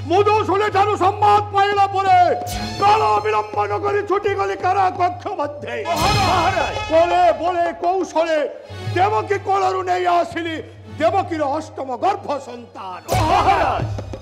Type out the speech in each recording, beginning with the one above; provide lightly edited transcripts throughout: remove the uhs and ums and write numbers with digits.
মধুসূদন ঠারু সম্বাদ পাইলা পরে কাল বিলম্ব নগরী ছুটি গলি কারা কক্ষ মধ্যে বলে বলে কৌশলে দেবকী কোলরু নেই আসিলি দেবকীর অষ্টম গর্ভ সন্তান।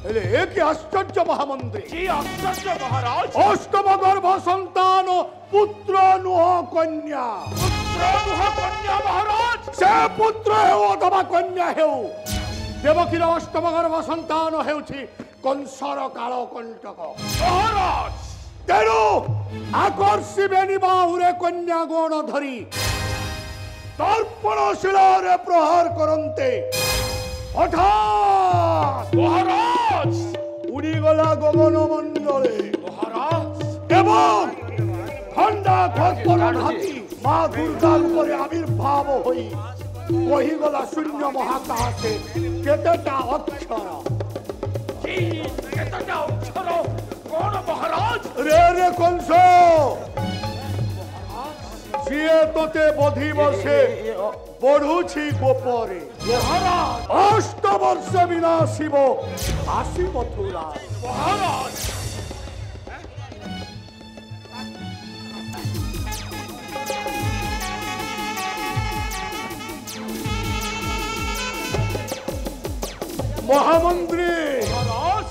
এলে কি আশ্চর্য মহামন্ত্রী! কি আশ্চর্য মহারাজ! অষ্টম গর্ভ সন্তান পুত্র নুহ কন্যা। পুত্র নুহ কন্যা মহারাজ! সে পুত্র হেউ অথবা কন্যা হেউ দেবকীর অষ্টম গর্ভ সন্তান হেউছি কংসর কালকণ্টক মহারাজ। তেণু আকর্ষিবেনি বাহুরে কন্যা গণ ধরি তর্পণ শিলারে প্রহার করন্তে হঠাৎ মহারাজ উড়িগলা গগন মণ্ডলে মহারাজ এবং খন্ডা খর্পণ হাতি মা দুর্গার উপরে আবির্ভাব হই কহিগলা শূন্য মহাকাশে কেতেটা অক্ষর। কি কেতটা অক্ষর কোন মহারাজ? রে রে কংস সিয়ে তোতে বধি বসে বড়ুছি গোপরে মহারাজ অষ্টবর্ষ বিনাশিব আসি মথুরা। মহারাজ মহামন্ত্রী মহারাজ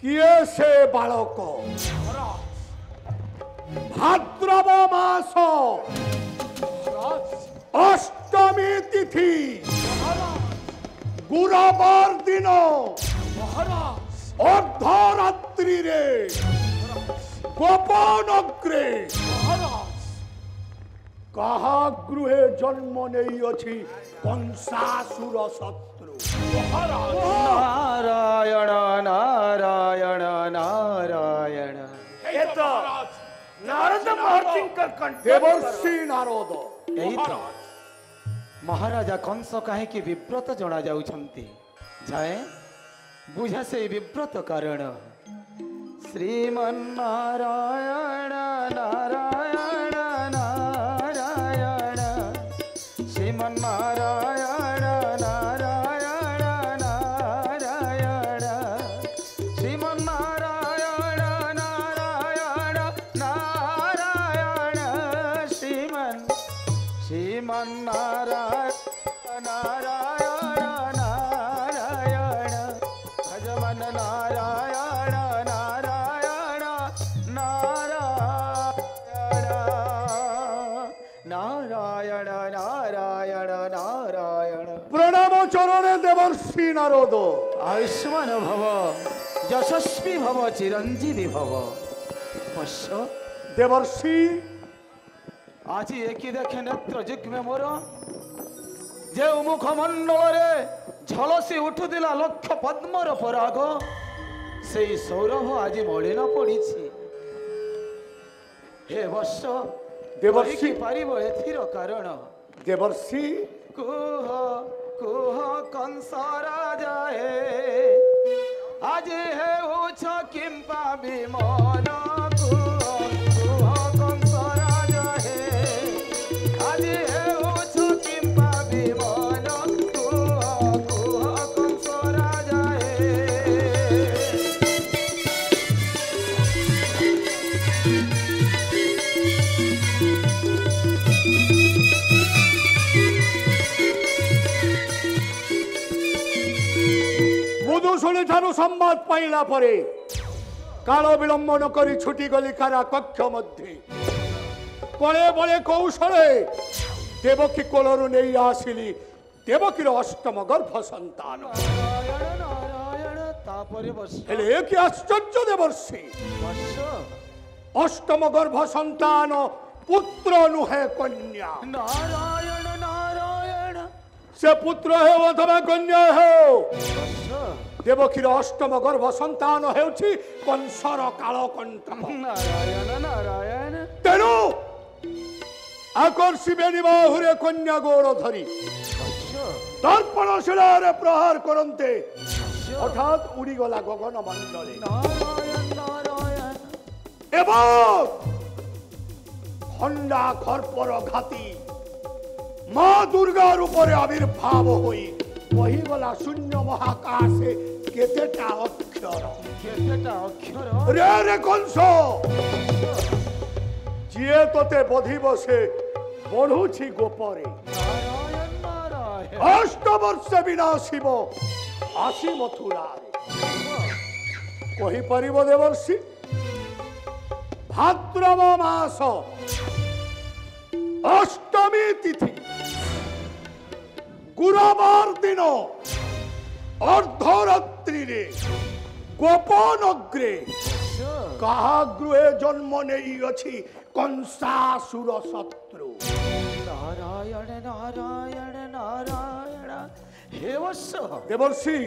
কিয়ে সে বালক ভাদ্রব মাস অষ্টমী তিথি গুরবার দিন মহারাজ অর্ধরাত্রি রে গোপন অগ্রে মহারাজ কাহা গৃহে জন্ম নেইছি কংসাসুর শত্রু। মহারাজ নারায়ণ নারায়ণ নারায়ণ। এই তো মহারাজ নারদ মহর্ষিଙ୍କର କଣ୍ଠ। দেবর্ষি নারদ এই ତ ମହାରାଜା କଂସ କାହିଁକି ବିବ୍ରତ ଜଣା ଯାଉଛନ୍ତି? ଯାଏ ବୁଝା ସେଇ ବିବ୍ରତ କାରଣ। ଶ୍ରୀମନ୍ନାରାୟଣ ନାରାୟଣ ନାରାୟଣ ଶ୍ରୀମନ୍ନାରାୟଣ ନାରାୟଣ ନାରାୟଣ ଶ୍ରୀମନ୍ନାରାୟଣ ନାରାୟଣ ନାରାୟଣ ଶ୍ରୀମନ୍ନାରାୟଣ ନାରାୟଣ ନାରାୟଣ ଭଜମନ ନାରାୟଣ ନାରାୟଣ ନାରାୟଣ নারায়ণ নারায়ণ নারায়ণ। প্রণাম চরণে দেবর্ষি নারদ। আয়ুষ্মান ভব যশস্বী ভব চিরঞ্জীবী ভব। বৎস দেবর্ষি আজি একই দেখে নেত্র যুগ্মে মোর যে মুখমণ্ডଳରେ ঝলসি উঠুଥିଲା লক্ষ পদ্মର পରାଗ সেই সৌরভ আজি মଳିନ পଡ଼ିଛି। হে বৎস দেবর্ষি ପାରିବ ଏଥିର କାରଣ? দেবর্ষি কুহ কুহ কংস রাজা হে আজি হেউছ কিম্পা বিমন। কুহ কুহ কংস রাজা হে আজি হেউছ কিম্পা বিমন। কুহ কুহ কংস রাজা হে। মধুসূদন ঠারু সম্বাদ পাইলা পরে কাল বিলম্ব নকরি ছুটি গলি কারা কক্ষ মধ্যে বলে বলে কৌশলে দেবকী কোলরু নেই আসিলি দেবকীর অষ্টম গর্ভ সন্তান। নারায়ণ নারায়ণ তাপরে বৎস হেলে কি আশ্চর্য দেবর্ষি! বৎস অষ্টম গর্ভ সন্তান পুত্র নুহে কন্যা। নারায়ণ নারায়ণ সে পুত্র হেউ অথবা কন্যা হেউ বৎস দেবকীর অষ্টম গর্ভ সন্তান হেউছি কংসর কালকণ্টক। নারায়ণ নারায়ণ তেণু আকর্ষিবেনি বাহুরে কন্যা গৌর ধরি বৎস দর্পণ শিলারে প্রহার করন্তে বৎস হঠাৎ উড়িগলা গগন মণ্ডলে নারায়ণ নারায়ণ এবং খন্ডা খর্পর ঘাতি মা দুর্গার উপরে আবির্ভাব হই কহিগলা শূন্য মহাকাশে କେତେଟା ଅକ୍ଷର କେତେଟା ଅକ୍ଷର ରେ ରେ କଂସ ଯିଏ ତୋତେ ବଧିବ ସେ ବଢୁଛି ଗୋପରେ ନାରାୟଣ ନାରାୟଣ ଅଷ୍ଟବର୍ଷ ବିନାଶିବ ଆସି ମଥୁରାରେ କହିପାରିବ ଦେବର୍ଷି ଭାଦ୍ରବ ମାସ ଅଷ୍ଟମୀ ତିଥି ଗୁରୁବାର ଦିନ ଅର୍ଦ୍ଧରାତ୍ରିରେ ଗୋପନଗ୍ରେ କାହା ଗୃହେ ଜନ୍ମ ନେଇଅଛି କଂସାସୁର ଶତ୍ରୁ ନାରାୟଣ ନାରାୟଣ ନାରାୟଣ ହେ ବତ୍ସ ଦେବର୍ଷି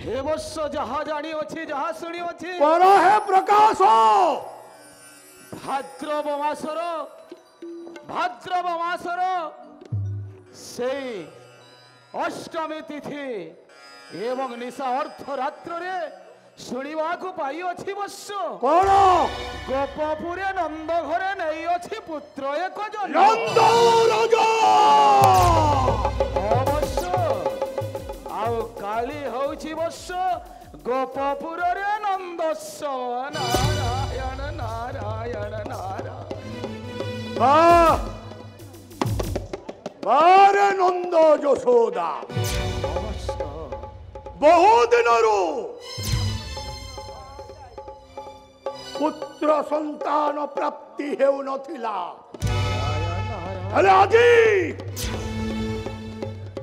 ହେ ବତ୍ସ ଯାହା ଜାଣିଅଛି ଯାହା ଶୁଣିଅଛି ପର ହେ ପ୍ରକାଶ ଭାଦ୍ରବ ମାସର ସେଇ ଅଷ୍ଟମୀ ତିଥି ଏବଂ ନିଶା ଅର୍ଦ୍ଧରାତ୍ରରେ ଶୁଣିବାକୁ ପାଇଅଛି ବତ୍ସ କଣ ଗୋପପୁରେ ନନ୍ଦ ଘରେ ନେଇଅଛି ପୁତ୍ର ଏକ ଜନ୍ମ ନନ୍ଦ ରାଜା ବତ୍ସ ଆଉ କାଲି ହଉଛି ବତ୍ସ ଗୋପପୁରରେ ନନ୍ଦୋତ୍ସବ ନାରାୟଣ ନାରାୟଣ ନାରାୟଣ ବାରେ ନନ୍ଦ ଯଶୋଦା ବହୁ ଦିନରୁ ପୁତ୍ର ସନ୍ତାନ ପ୍ରାପ୍ତି ହେଉନଥିଲା ହେଲେ ଆଜି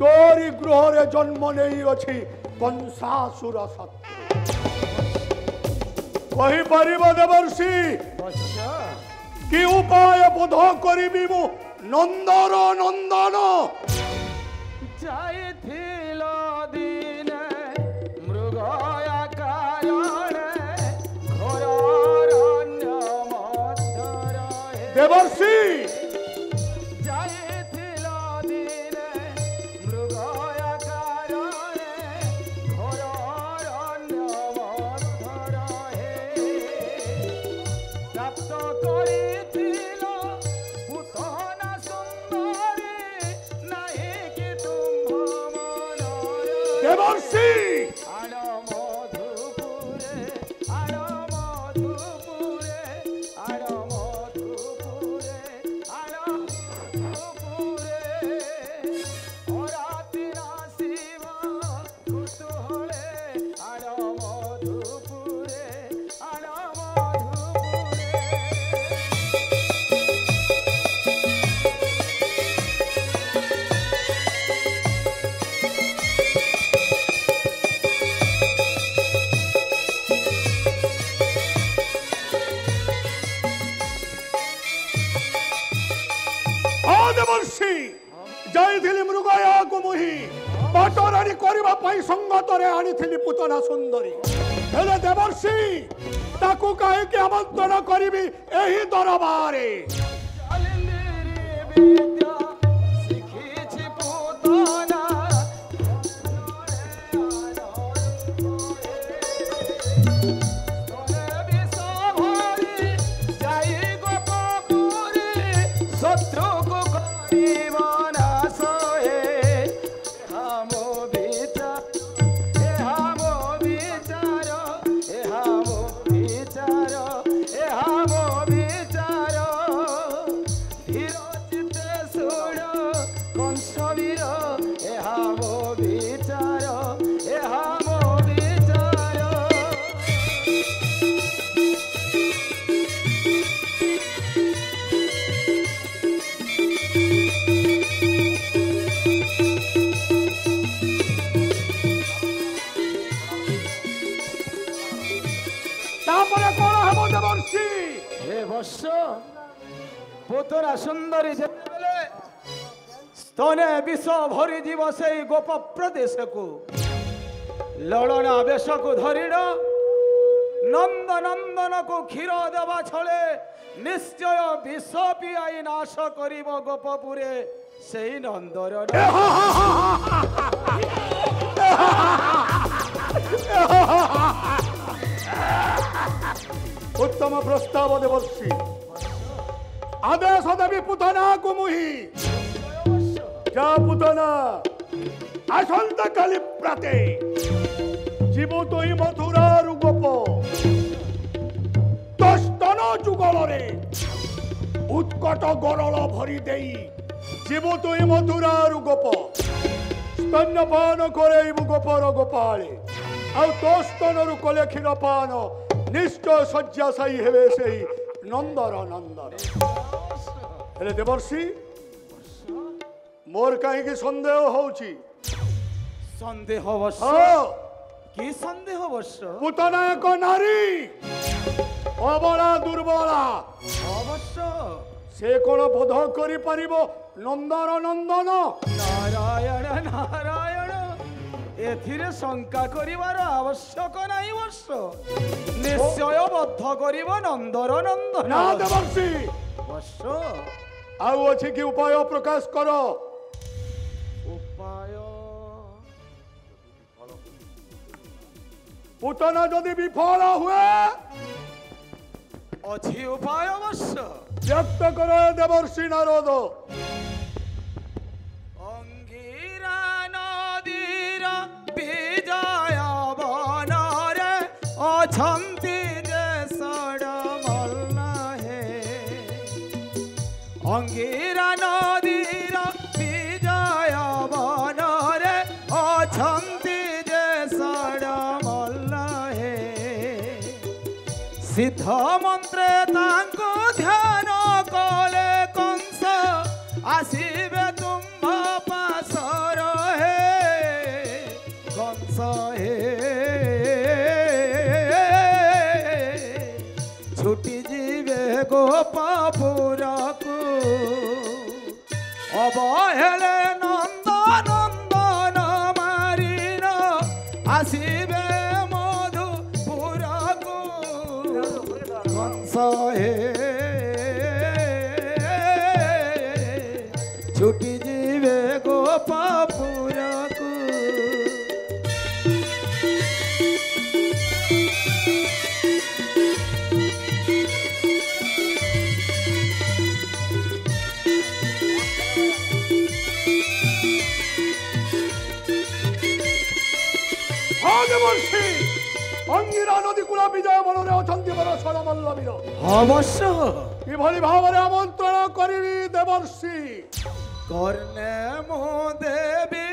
ତୋରି ଗୃହରେ ଜନ୍ମ ନେଇଅଛି କଂସାସୁର ଶତ୍ରୁ କହିପାରିବ ଦେବର୍ଷି କି ଉପାୟ ବୋଧ କରିବି ମୁଁ ନନ୍ଦର ନନ୍ଦନ ଯାଇଥିଲ ଦିନେ ମୃଗ ଆକାରରେ ଘୋର ଅରଣ୍ୟ ମଧ୍ୟରେ ଦେବର୍ଷି ଯାଇଥିଲ ଦିନେ ମୃଗ ଆକାରରେ ଘୋର ଅରଣ୍ୟ ମଧ୍ୟରେ ପ୍ରାପ୍ତ କରିଥିଲ ପୁତନା ସୁନ୍ଦରୀ ନାହିଁ କି ତୁମ୍ଭ ମନରେ ଦେବର୍ଷି ଆଣ ମଧୁପୁରେ ଆଣ ମଧୁପୁରେ ଆଣ ମଧୁପୁରେ ଆଣ ମଧୁପୁରେ ଅରାତି ନାସିବ କୁତୁହଳେ ଆଣ ମଧୁପୁରେ ଆଣ ମଧୁପୁରେ ହଁ ଦେବର୍ଷି ଯାଇଥିଲି ମୃଗୟାକୁ ମୁହିଁ ପାଟରାଣୀ କରିବା ପାଇଁ ସଙ୍ଗତରେ ଆଣିଥିଲି ପୁତନା ସୁନ୍ଦରୀ ହେଲେ ଦେବର୍ଷି ତାକୁ କାହିଁକି ଆମନ୍ତ୍ରଣ କରିବି ଏହି ଦରବାରେ ଚାଲିରି ବିଦ୍ୟା ଶିଖିଛି ପୁତନା ଶତ୍ରୁକୁ କରିବ ନାଶ ଏହା ମୋ ବିଚାର ଏହା ମୋ ବିଚାର ଏହା ମୋ ବିଚାର ଏହା ମୋ ବିଚାର ଧୀର ଚିତ୍ତେ ଶୁଣ କଂସବୀର ଏହା ମୋ ବିଚାର ଏହା ମୋ ବିଚାର ତାପରେ କଣ ହେବ ଦେବର୍ଷି ହେ ବତ୍ସ ପୁତନା ସୁନ୍ଦରୀ ଯେତେବେଳେ ସ୍ତନେ ବିଷ ଭରିଯିବ ସେଇ ଗୋପ ପ୍ରଦେଶକୁ ଲଳନା ବେଶକୁ ଧରିଣ ନନ୍ଦ ନନ୍ଦନକୁ କ୍ଷୀର ଦେବା ଛଳେ ନିଶ୍ଚୟ ବିଷ ପିଆଇ ନାଶ କରିବ ଗୋପପୁରେ ସେଇ ନନ୍ଦର ଉତ୍ତମ ପ୍ରସ୍ତାବ ଦେବର୍ଷି ଆଦେଶ ଦେବି ପୁତନାକୁ ମୁହିଁ ଯା ପୁତନା ଆସନ୍ତା କାଲି ପ୍ରାତେ জীব তুই মথুরার গোপ তো স্তন যুগলরে উৎকট গরল ভরি দেই জীব তুই মথুরার গোপ স্তন্যপান করেইবু গোপর গোপালে ଆଉ ତୋ ସ୍ତନରୁ କଲେ କ୍ଷୀର ପାନ ନିଶ୍ଚୟ ଶଯ୍ୟାଶାୟୀ ହେବେ ସେଇ ନନ୍ଦର ନନ୍ଦନ ହେଲେ ଦେବର୍ଷି ମୋର କାହିଁକି ସନ୍ଦେହ ହଉଛି সন্দেহ অবশ্য ହଁ কি সন্দেহ অবশ্য ପୁତନା ଏକ ନାରୀ ଅବଳା ଦୁର୍ବଳା অবশ্য ସେ କ'ଣ ବୋଧ କରିପାରିବ ନନ୍ଦର ନନ୍ଦନ নারায়ণ নারায়ণ এথিরে শঙ্কা করিবার আবশ্যক নাই অবশ্য নিশ্চয় বদ্ধ করিব নন্দর নন্দন ନା ଦେବର୍ଷି অবশ্য ଆଉ ଅଛି କି ଉପାୟ ପ୍ରକାଶ କର উপায় ପୁତନା ଯଦି ବିଫଳ ହୁଏ অছি উপায় অবশ্য ବ୍ୟକ୍ତ କର ଦେବର୍ଷି ନାରଦ অঙ্গিরা নদীর বিজয় বনরে অছন্তি যে সড়মল্ল হে অঙ্গিরা নদীর বিজয় বনরে অছন্তি যে সড়মল্ল হে সিদ্ধ মন্ত্রে তাঙ্কু ধ্যান কলে কংস আসিবে তুম্ভ পাশর হে কংস হে ছুটি যাবে গোপপুরকু অবহেলে নন্দ নন্দন মারিন আসিবে মধুপুরকু কংস হে ছুটি যাবে গোপপুরকু ହଁ ଦେବର୍ଷି ଅଙ୍ଗିରା ନଦୀ କୂଳ ବିଜୟ ବନରେ ଅଛନ୍ତି ମୋର ସଡ଼ମଲ୍ଲବୀର অবশ্য କିଭଳି ଭାବରେ ଆମନ୍ତ୍ରଣ କରିବି ଦେବର୍ଷି কর্ণে মো দেবী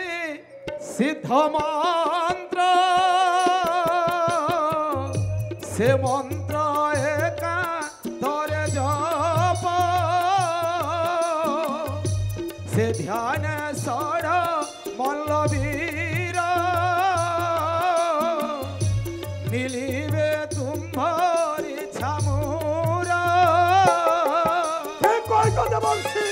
সিদ্ধ মন্ত্র সে মন্ত্র একা ধরে জপ সে ধ্যানে সড় মল্লবীর মিলিবে তুম্ভরি ছামুরা ঠিক କହିଛ ଦେବର୍ଷି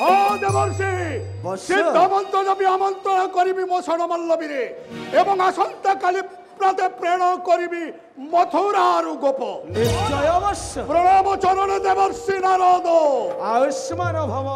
ହଁ ଦେବର୍ଷି ବସ। ସିଦ୍ଧମନ୍ତ ଜପି ଆମନ୍ତ୍ରଣ କରିବି ମୋ ସଡ଼ମଲ୍ଲବୀରେ ଏବଂ ଆସନ୍ତାକାଲି ପ୍ରାତେ ପ୍ରେରଣ କରିବି ମଥୁରାରୁ ଗୋପ নিশ্চয় অবশ্য প্রণাম চরণ দেবর্ষি নারদ আয়ুষ্মান ভব